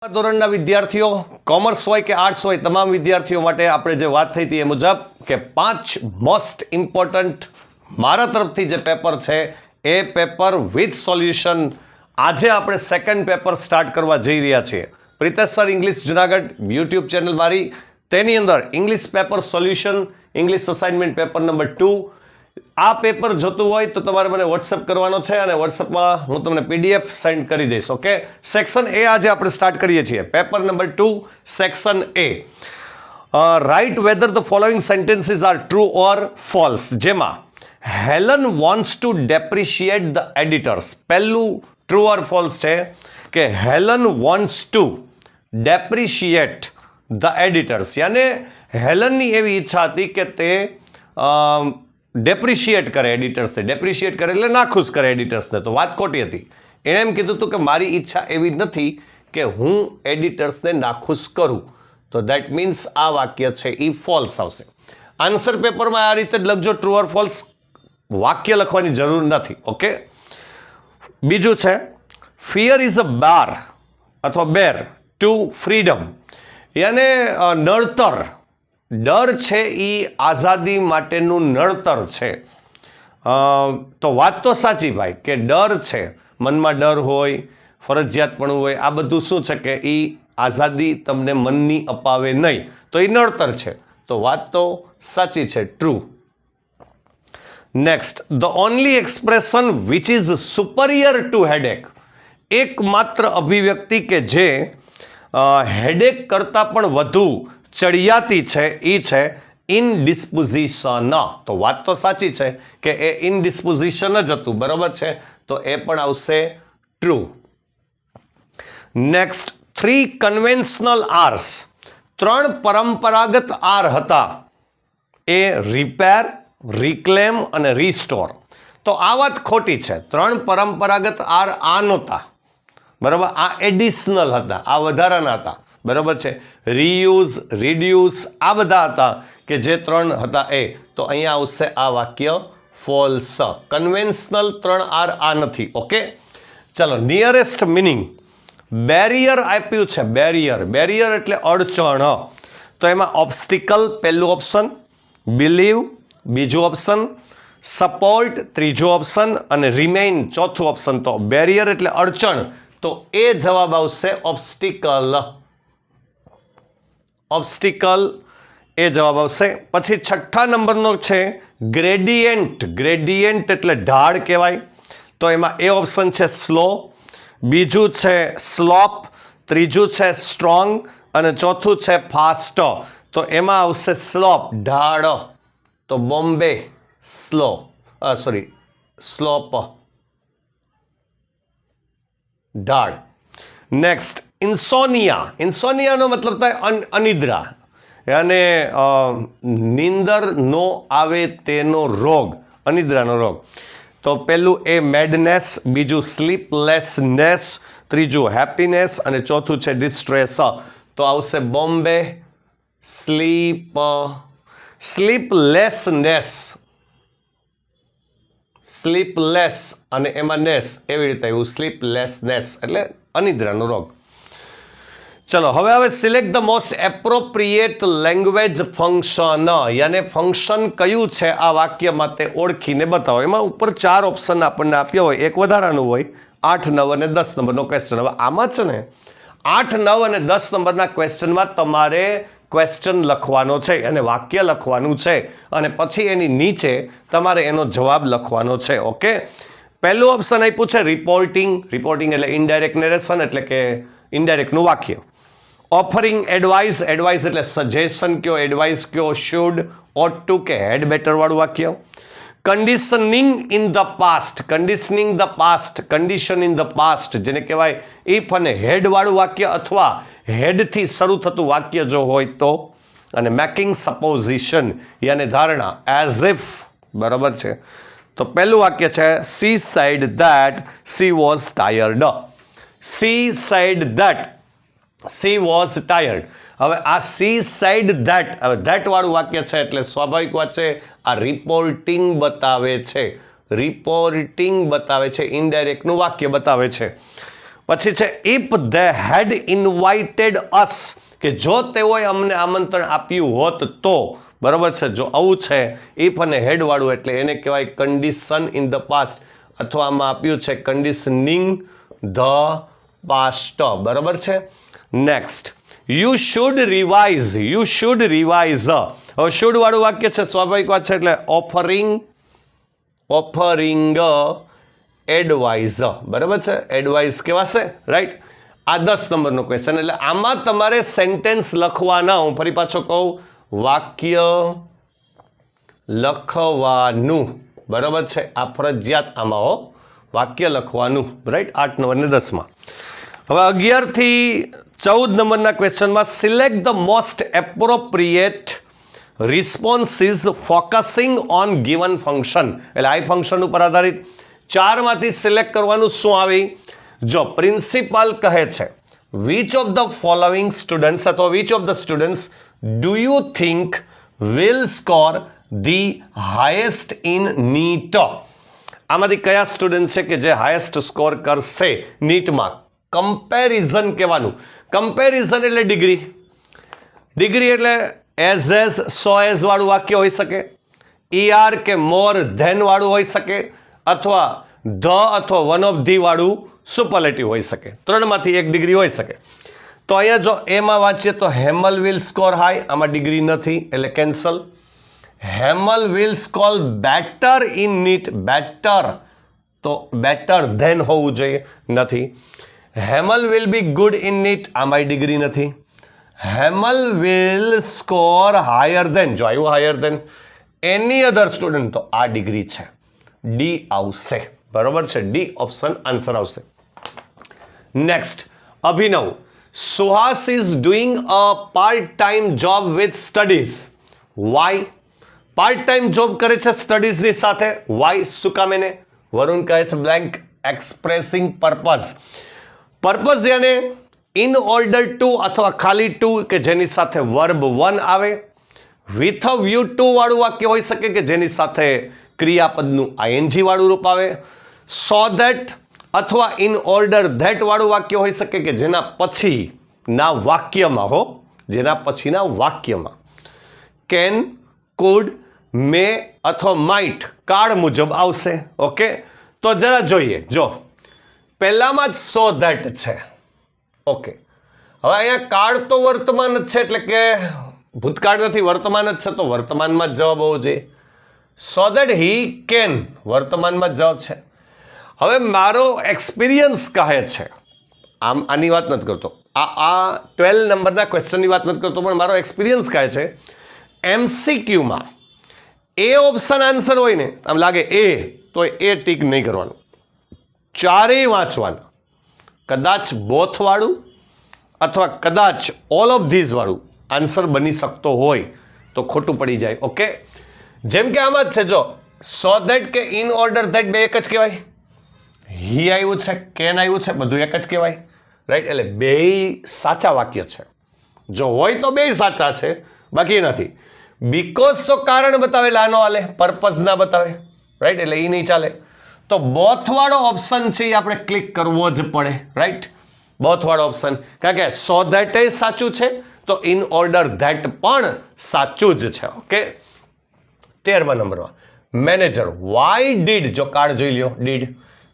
ધોરણના વિદ્યાર્થીઓ, કોમર્સ હોય કે આર્ટ્સ હોય, તમામ વિદ્યાર્થીઓ માટે આપણે જે વાત થઈ હતી એ મુજબ કે 5 મોસ્ટ ઇમ્પોર્ટન્ટ મારા તરફથી જે પેપર છે એ પેપર વિથ સોલ્યુશન આજે આપણે સેકન્ડ પેપર સ્ટાર્ટ કરવા જઈ રહ્યા છીએ. Pritesh sir English Junagadh YouTube channel મારી, તેની અંદર English paper solution, English assignment paper number 2 આ પેપર જોતું હોય તો તમારે મને વોટ્સએપ કરવાનો છે અને વોટ્સએપમાં હું તમને પીડીએફ સેન્ડ કરી દઈશ. ઓકે, સેક્શન એ આજે આપણે સ્ટાર્ટ કરીએ છીએ. Paper number 2 section A, write whether the following sentences are true or false. જેમાં Helen wants to depreciate the editors. પહેલું ટ્રુ ઓર ફોલ્સ છે કે Helen wants to depreciate the editors, યાને હેલનની એવી ઈચ્છા હતી કે તે ડેપ્રિશિએટ કરે એડિટર્સને. ડેપ્રિશિએટ કરે એટલે નાખુશ કરે એડિટર્સને. તો વાત ખોટી હતી. એણે એમ કીધું હતું કે મારી ઈચ્છા એવી નથી કે હું એડિટર્સને નાખુશ કરું. તો દેટ મીન્સ આ વાક્ય છે એ ફોલ્સ આવશે. આન્સર પેપરમાં આ રીતે જ લખજો, ટ્રુ ઓર ફોલ્સ. વાક્ય લખવાની જરૂર નથી. ઓકે, બીજું છે ફિયર ઇઝ અ બાર અથવા બેર ટુ ફ્રીડમ, યાને નડતર. ડર છે એ આઝાદી માટેનું નડતર છે. તો વાત તો સાચી ભાઈ કે ડર છે, મનમાં ડર હોય, ફરજિયાતપણું હોય, આ બધું શું છે કે એ આઝાદી તમને મનની અપાવે નહીં, તો એ નડતર છે. તો વાત તો સાચી છે, true. Next, the only expression which is superior to headache. એકમાત્ર અભિવ્યક્તિ કે જે હેડેક કરતાં પણ વધુ ચડિયાતી છે એ છે ઇનડિસ્પોઝિશન. તો વાત તો સાચી છે કે એ ઇનડિસ્પોઝિશન જ હતું, બરાબર છે. તો એ પણ આવશે ટ્રુ. Next, 3 conventional આર્સ. 3 પરંપરાગત આર હતા, એ રિપેર, રિક્લેમ અને રિસ્ટોર. તો આ વાત ખોટી છે. 3 પરંપરાગત આર આ નહોતા, બરાબર. આ એડિશનલ હતા, આ વધારાના હતા, બરાબર છે. રીયુઝ, રિડ્યુસ આ બધા હતા કે જે 3 હતા એ. તો અહીંયા આવશે આ વાક્ય ફોલ્સ. કન્વેન્શનલ 3 આર આ નથી. ઓકે, ચલો નિયરેસ્ટ મિનિંગ. બેરિયર આપ્યું છે, બેરિયર. બેરિયર એટલે અડચણ. તો એમાં ઓબ્સ્ટિકલ પહેલું ઓપ્શન, બિલીવ બીજું ઓપ્શન, સપોર્ટ ત્રીજું ઓપ્શન અને રિમેઇન ચોથું ઓપ્શન. તો બેરિયર એટલે અડચણ, તો એ જવાબ આવશે ઓબ્સ્ટિકલ. ઓબ્સ્ટિકલ એ જવાબ આવશે. પછી 6થા નંબરનો છે ગ્રેડિયન્ટ. ગ્રેડિયન્ટ એટલે ઢાળ કહેવાય. તો એમાં એ ઓપ્શન છે સ્લો, બીજું છે સ્લોપ, ત્રીજું છે સ્ટ્રોંગ અને ચોથું છે ફાસ્ટ. તો એમાં આવશે સ્લોપ, ઢાળ. તો બોમ્બે સ્લો, સોરી સ્લોપ, ઢાળ. નેક્સ્ટ, ઇન્સોનિયા. ઇન્સોનિયાનો મતલબ થાય અનિદ્રા, યાને નીંદર નો આવે તેનો રોગ, અનિદ્રાનો રોગ. તો પહેલું એ મેડનેસ, બીજું સ્લીપલેસનેસ, ત્રીજું હેપીનેસ અને ચોથું છે ડિસ્ટ્રેસ. તો આવશે બોમ્બે સ્લીપલેસનેસ. સ્લીપલેસ અને એમાં નેસ, એવી રીતે એવું સ્લીપલેસનેસ એટલે અનિદ્રાનો રોગ. ચલો હવે select the most appropriate language function, યાને ફંક્શન કયું છે આ વાક્યમાં તે ઓળખીને બતાવો. એમાં ઉપર 4 ઓપ્શન આપણને આપ્યા હોય, એક વધારાનું હોય, 8, 9 અને 10 નંબરનો ક્વેશ્ચન. હવે આમાં છે ને 8, 9 અને 10 નંબરના ક્વેશ્ચનમાં તમારે ક્વેશ્ચન લખવાનો છે અને વાક્ય લખવાનું છે અને પછી એની નીચે તમારે એનો જવાબ લખવાનો છે. ઓકે, પહેલું ઓપ્શન આપ્યું છે રિપોર્ટિંગ. રિપોર્ટિંગ એટલે ઇનડાયરેક્ટ નેરેશન, એટલે કે ઇનડાયરેક્ટનું વાક્ય. Offering advice. એડવાઇસ એટલે સજેશન કયો, એડવાઇસ કયો, શુડ, ઓટ ટુ કે હેડ બેટર વાળું વાક્ય. Conditioning in the past. Conditioning the past, condition in the past જેને કહેવાય ઇફ અને હેડ વાળું વાક્ય અથવા હેડથી શરૂ થતું વાક્ય જો હોય તો. અને મેકિંગ સપોઝિશન યાને ધારણા, એઝ ઇફ, બરાબર છે. તો પહેલું વાક્ય છે C side that she was tired. C side that she was tired. હવે આ સી સાઇડ ધેટ, હવે ધેટ વાળું વાક્ય છે એટલે સ્વાભાવિક વાત છે આ રિપોર્ટિંગ બતાવે છે. રિપોર્ટિંગ બતાવે છે, ઇનડાયરેક્ટનું વાક્ય બતાવે છે. પછી છે ઇફ દે હેડ ઇન્વાઇટેડ અસ, કે જો તેઓએ અમને આમંત્રણ આપ્યું હોત તો, બરાબર છે. જો આવું છે ઇફ અને હેડ વાળું એટલે એને કહેવાય કન્ડિશન ઇન ધ પાસ્ટ, અથવા આમાં આપ્યું છે કન્ડિશનિંગ ધ પાસ્ટ, બરાબર છે. Next you should revise, you should revise. હવે શુડ વાળું વાક્ય છે, સ્વાભાવિક વાત છે, એટલે ઓફરિંગ એડવાઇઝ, બરાબર છે. એડવાઇઝ કેવાશે, રાઈટ. આ 10 નંબરનો ક્વેશ્ચન. એટલે આમાં તમારે સેન્ટેન્સ લખવાના, હું ફરી પાછો કહું, વાક્ય લખવાનું, બરાબર છે. આ ફરજિયાત આમાં હો, વાક્ય લખવાનું, રાઈટ. 8, 9 અને 10માં. હવે 11 થી 14 નંબરના ક્વેશ્ચનમાં select the most appropriate responses focusing on given function. એટલે આ ફંક્શન ઉપર આધારિત 4માંથી સિલેક્ટ કરવાનું. શું આવી? જો પ્રિન્સિપાલ કહે છે which of the following students, અથવા which of the students do you think will score the highest in NEET. આમાંથી કયા સ્ટુડન્ટ છે કે જે હાઈએસ્ટ સ્કોર કરશે નીટમાં? કમ્પેરિઝન કહેવાનું. કમ્પેરિઝન એટલે ડિગ્રી. ડિગ્રી એટલે એઝ સો એઝ વાળું વાક્ય હોઈ શકે, ER કે મોર ધેન વાળું હોઈ શકે, અથવા ધ અથવા વન ઓફ ધી વાળું સુપરલેટિવ હોઈ શકે. 3માંથી એક ડિગ્રી હોઈ શકે. તો અહીંયા જો એમાં વાંચીએ તો હેમલ વિલ સ્કોર હાઈ, આમાં ડિગ્રી નથી એટલે cancel. Hemal will score better in NEET, better તો બેટર ધેન હોવું જોઈએ, નથી. Hemal will be good in NEET, આમાં ડિગ્રી નથી. Hemal will score higher than, જો આવ્યું higher than any other student, તો આ ડિગ્રી છે, ડી આવશે, બરોબર છે. ડી ઓપ્શન આન્સર આવશે. Next Abhinav, Suhas is doing a part time job with studies. Y? Part time job કરે છે સ્ટડીઝની સાથે. વાય? શું કામ એને? વરુણ કહે છે બ્લેન્ક એક્સપ્રેસિંગ પર્પઝ. પર્પઝ યાને ઇન ઓર્ડર ટુ અથવા ખાલી ટુ કે જેની સાથે વર્બ 1 આવે. વિથ અ વ્યૂ ટુ વાળું વાક્ય હોઈ શકે કે જેની સાથે ક્રિયાપદનું ING વાળું રૂપ આવે. સો ધેટ અથવા ઇન ઓર્ડર ધેટ વાળું વાક્ય હોઈ શકે કે જેના પછીના વાક્યમાં હો, જેના પછીના વાક્યમાં કેન, કુડ, મે અથવા માઇટ કાળ મુજબ આવશે. ઓકે, તો જરા જોઈએ. જો પહેલામાં જ સો ધેટ છે. ઓકે, હવે અહીંયા કાળ તો વર્તમાન જ છે, એટલે કે ભૂતકાળ નથી, વર્તમાન જ છે, તો વર્તમાનમાં જ જવાબ હોવો જોઈએ. સો ધેટ હી કેન, વર્તમાનમાં જ જવાબ છે. હવે મારો એક્સપિરિયન્સ કહે છે, આમ આની વાત નથી કરતો, આ 12 નંબરના ક્વેશ્ચનની વાત નથી કરતો, પણ મારો એક્સપિરિયન્સ કહે છે MCQમાં એ ઓપ્શન આન્સર હોય ને, આમ લાગે એ, તો એ ટીક નહીં કરવાનું, ચારેય વાંચવાના. કદાચ બોથ વાળું અથવા કદાચ ઓલ ઓફ ધીઝ વાળું આન્સર બની શકતો હોય તો ખોટું પડી જાય. ઓકે, જેમ કે આમાં જ છે, જો સો ધેટ કે ઇન ઓર્ડર ધેટ બે એક જ કહેવાય. હી આવ્યું છે, કેન આવ્યું છે, બધું એક જ કહેવાય, રાઈટ. એટલે બેય સાચા વાક્ય છે. જો હોય તો બેય સાચા છે, બાકી નથી. બીકોઝ તો કારણ બતાવે, એટલે આનો હાલે, પર્પઝ ના બતાવે, રાઈટ, એટલે એ નહીં ચાલે. તો બોથ વાળો ઓપ્શન છે એ આપણે ક્લિક કરવો જ પડે, રાઈટ. બોથ વાળો ઓપ્શન, કારણ કે સો ધેટ એ સાચું છે, તો ઇન ઓર્ડર ધેટ પણ સાચું જ છે. ઓકે, 13મા નંબરમાં મેનેજર, વાય ડીડ, જો કાર્ડ જોઈ લ્યો, did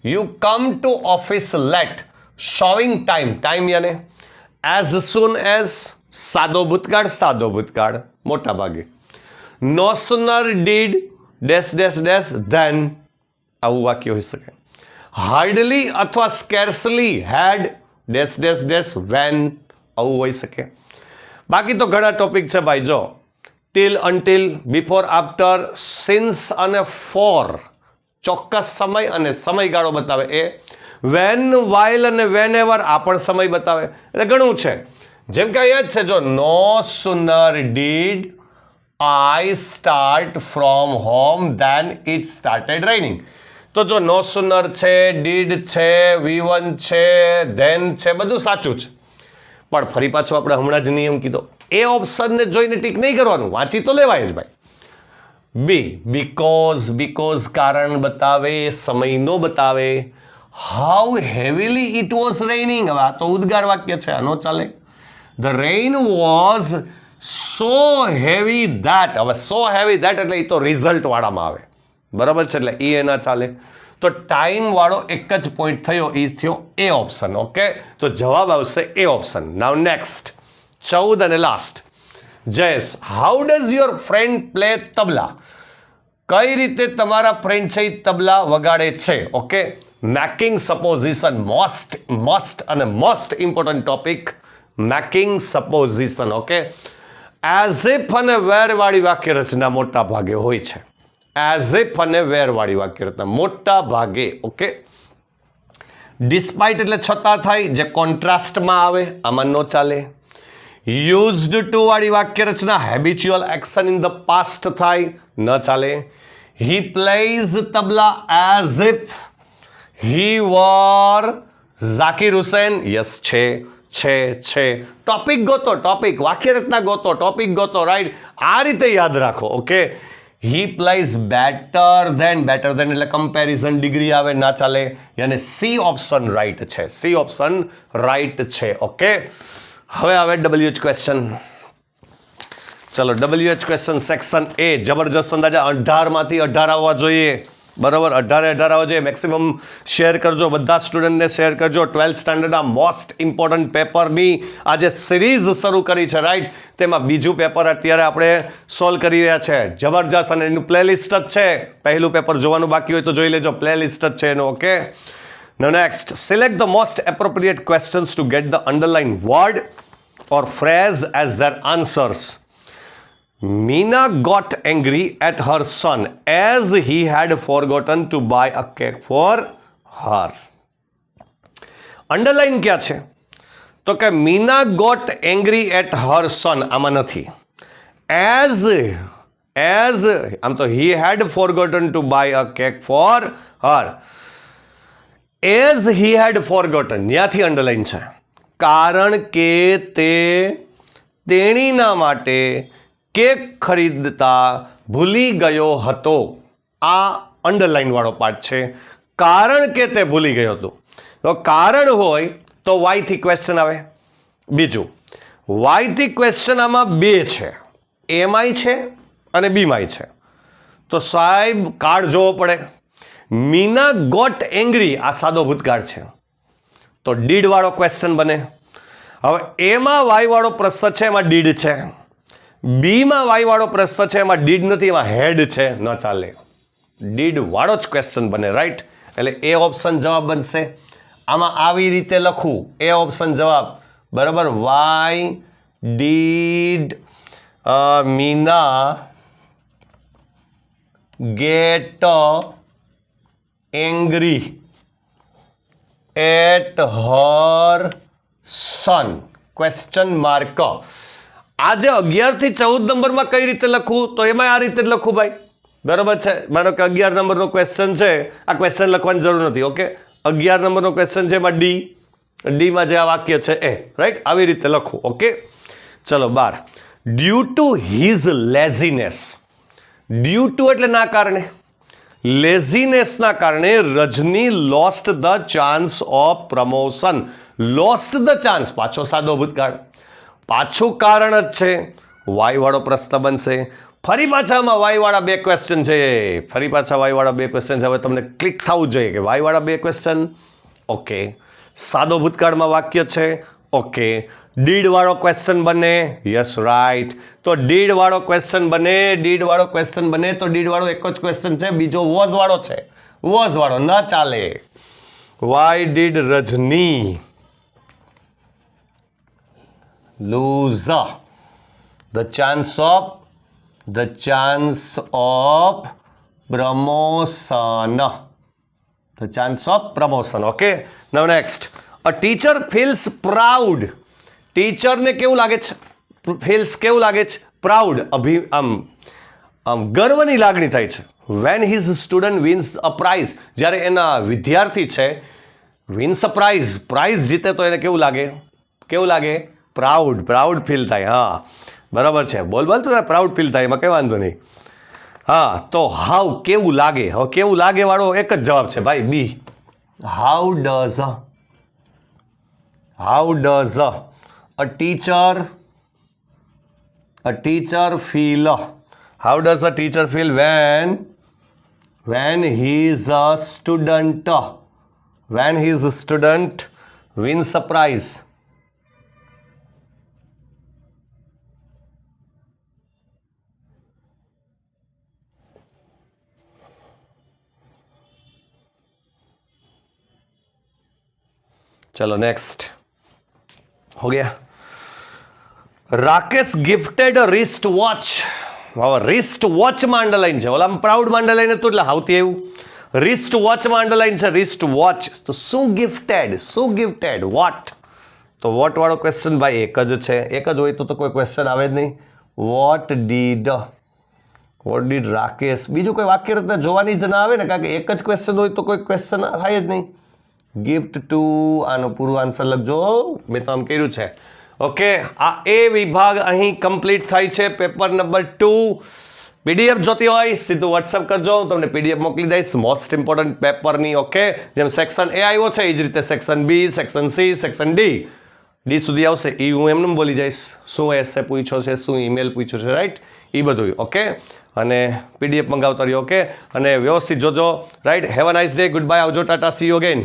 you come to office late, showing time, time યાને એઝ સૂન એઝ, સાદો ભૂતકાળ મોટા ભાગે. No sooner did dash dash dash then, આવું વાક્ય હોઈ શકે. હાર્ડલી અથવા scarcely had dash dash dash when, આવું હોઈ શકે. બાકી તો ઘણા ટોપિક છે ભાઈ. જો till, until, before, after, since અને ફોર ચોક્કસ સમય અને સમયગાળો બતાવે એ. વેન, વાઇલ અને વેન એવર આ પણ સમય બતાવે. એટલે ઘણું છે. જેમ કે અહીંયા જ છે, જો no sooner did I start from home then it started raining. તો જો નો સુનર છે, ડીડ છે, V1 છે, ધેન છે, બધું સાચું છે. પણ ફરી પાછું આપણે હમણાં જ નિયમ કીધો, એ ઓપ્શનને જોઈને ટીક નહીં કરવાનું, વાંચી તો લેવાય જ ભાઈ. બી, બીકોઝ કારણ બતાવે, સમય નો બતાવે. How heavily it was રેઇનિંગ. હવે આ તો ઉદ્ગાર વાક્ય છે, આનો ચાલે. The rain was so heavy that. હવે સો હેવી ધેટ એટલે એ તો રિઝલ્ટ વાળામાં આવે, બરાબર છે, એટલે એ ના ચાલે. તો ટાઈમ વાળો એક જ પોઈન્ટ થયો, એ થયો એ ઓપ્શન. ઓકે, તો જવાબ આવશે એ ઓપ્શન. નાઉ નેક્સ્ટ 14 અને last. Jayesh, how does your friend play tabla? કઈ રીતે તમારા ફ્રેન્ડ છે એ તબલા વગાડે છે? ઓકે, મેકિંગ સપોઝિશન, મોસ્ટ અને most important topic, making supposition. Okay, as if અને વેર વાળી વાક્ય રચના મોટા ભાગે હોય છે. એઝ ઇફ અને વેર વાળી વાક્ય રચના મોટા ભાગે. ઓકે, ડિસ્પાઇટ એટલે છતાં થાય, જે કોન્ટ્રાસ્ટમાં આવે, આમાં નો ચાલે. યુઝડ ટુ વાળી વાક્ય રચના habitual action in the past થાય, ન ચાલે. He plays tabla as if he were Zakir Hussain. Yes, છે. ટોપિક ગોતો, ટોપિક, વાક્ય રચના ગોતો, ટોપિક ગોતો, રાઈટ. આ રીતે યાદ રાખો. Okay, he plays better than એટલે કમ્પેરિઝન ડિગ્રી આવે, ના ચાલે. યાને સી ઓપ્શન રાઈટ છે, સી ઓપ્શન રાઈટ છે. ઓકે, હવે આવે WH ક્વેશ્ચન. ચલો, WH ક્વેશ્ચન સેક્શન એ. જબરજસ્ત અંદાજા 18માંથી 18 આવવા જોઈએ, બરાબર. 18 આવવા જોઈએ. મેક્સિમમ શેર કરજો, બધા સ્ટુડન્ટને શેર કરજો. 12th સ્ટાન્ડર્ડના મોસ્ટ ઇમ્પોર્ટન્ટ પેપરની આ જે સિરીઝ શરૂ કરી છે, રાઈટ, તેમાં બીજું પેપર અત્યારે આપણે સોલ્વ કરી રહ્યા છે. જબરજસ્ત, અને એનું પ્લેલિસ્ટ જ છે. પહેલું પેપર જોવાનું બાકી હોય તો જોઈ લેજો, પ્લેલિસ્ટ જ છે એનું. Okay, now next, select the most appropriate questions to get the underlined word or phrase as their answers. Meena got angry at her son as he had forgotten to buy a cake for her. Underline क्या છે? તો કે Meena got angry at her son, આમાં નથી. As આમ તો he had forgotten to buy a cake for her. As he had forgotten, ત્યાંથી underline છે, કારણ કે તેણીના માટે કેક ખરીદતા ભૂલી ગયો હતો. આ અંડરલાઈન વાળો પાર્ટ છે, કારણ કે તે ભૂલી ગયો હતો. તો કારણ હોય તો વાયથી ક્વેશ્ચન આવે. બીજું, વાયથી ક્વેશ્ચન આમાં બે છે, એમાંય છે અને બીમાંય છે. તો સાહેબ કાર્ડ જોવો પડે. મીના ગોટ એંગ્રી, આ સાદો ભૂતકાળ છે, તો ડીડ વાળો ક્વેશ્ચન બને. હવે એમાં વાય વાળો પ્રશ્ન છે, એમાં ડીડ છે. બીમાં વાય વાળો પ્રશ્ન છે, એમાં ડીડ નથી, એમાં હેડ છે, ન ચાલે. ડીડ વાળો જ ક્વેશ્ચન બને, રાઈટ. એટલે એ ઓપ્શન જવાબ બનશે. આમાં આવી રીતે લખું, એ ઓપ્શન જવાબ, બરાબર. Why did Meena get angry at her son? Question mark. આજે 11 થી 14 નંબરમાં કઈ રીતે લખવું? તો એમાં આ રીતે જ લખું ભાઈ, બરાબર છે. માનો કે 11 નંબરનો ક્વેશ્ચન છે, આ ક્વેશ્ચન લખવાની જરૂર નથી. ઓકે, 11 નંબરનો ક્વેશ્ચન છે, એમાં ડીમાં જે આ વાક્ય છે એ, રાઈટ, આવી રીતે લખું. ઓકે, ચલો 12. Due to his laziness. Due to એટલે ના કારણે, લેઝીનેસના કારણે Rajni lost the chance of promotion. Lost the chance, પાછો સાદો ભૂતકાળ, પાછું કારણ જ છે. વાય વાળો પ્રશ્ન બનશે. ફરી પાછામાં વાય વાળા બે ક્વેશ્ચન છે, ફરી પાછા વાય વાળા બે ક્વેશ્ચન છે. હવે તમને ક્લિક થવું જોઈએ કે વાય વાળા બે ક્વેશ્ચન. ઓકે, સાદો ભૂતકાળમાં વાક્ય છે. ઓકે, ડીડ વાળો ક્વેશ્ચન બને. Yes, right. તો ડીડ વાળો ક્વેશ્ચન બને, ડીડ વાળો ક્વેશ્ચન બને તો ડીડ વાળો એક જ ક્વેશ્ચન છે, બીજો વોઝ વાળો છે. વોઝ વાળો ન ચાલે. Why did Rajni lose the chance of promotion. The chance of promotion. Okay, now next, a teacher feels proud. Teacher ને કેવું લાગે છે? ફીલ્સ કેવું લાગે છે? પ્રાઉડ, ગર્વની લાગણી થાય છે. when his student wins a prize, જ્યારે એના વિદ્યાર્થી છે wins a prize, પ્રાઇઝ જીતે તો એને કેવું લાગે? કેવું લાગે? પ્રાઉડ ફીલ થાય. હા, બરાબર છે. બોલ તો પ્રાઉડ ફીલ થાય, એમાં કંઈ વાંધો નહીં. હા, તો હાઉ કેવું લાગે? હવે કેવું લાગે વાળો એક જ જવાબ છે ભાઈ, બી. How does a teacher feel? How does a teacher feel when he is a student? When he is a student wins a prize. चलो नेक्स्ट हो गया. Rakesh gifted wrist watch. હવે રિસ્ટ વોચમાં અંડરલાઈન છે, ઓલામાં પ્રાઉડમાં અંડરલાઈન હતું એટલે આવતી આવ્યું. રિસ્ટ વોચમાં અંડરલાઈન છે, રિસ્ટ વોચ. તો શું ગિફ્ટેડ વોટ? તો વોટ વાળો ક્વેશ્ચન ભાઈ એક જ છે, એક જ હોય તો કોઈ ક્વેશ્ચન આવે જ નહીં. વોટ ડીડ રાકેશ, બીજું કોઈ વાક્ય રચના જોવાની જ ના આવે ને, કારણ કે એક જ ક્વેશ્ચન હોય તો કોઈ ક્વેશ્ચન થાય જ નહીં. ગિફ્ટ ટુ, આનો પૂરું આન્સર લખજો, મેં તો આમ કર્યું છે. ઓકે, આ એ વિભાગ અહીં કમ્પ્લીટ થાય છે. પેપર નંબર 2 પીડીએફ જોતી હોય સીધું વોટ્સઅપ કરજો, હું તમને પીડીએફ મોકલી દઈશ મોસ્ટ ઇમ્પોર્ટન્ટ પેપરની. ઓકે, જેમ સેક્શન એ આવ્યો છે એ જ રીતે section B, section C, section D સુધી આવશે. એ હું એમને બોલી જઈશ, શું એસે પૂછ્યો છે, શું ઈમેલ પૂછ્યો છે, રાઈટ, એ બધું. ઓકે, અને પીડીએફ મંગાવતા રહ્યો. ઓકે, અને વ્યવસ્થિત જોજો, right. Have a nice day, good bye, આવજો, ટાટા, સી યુ અગેન.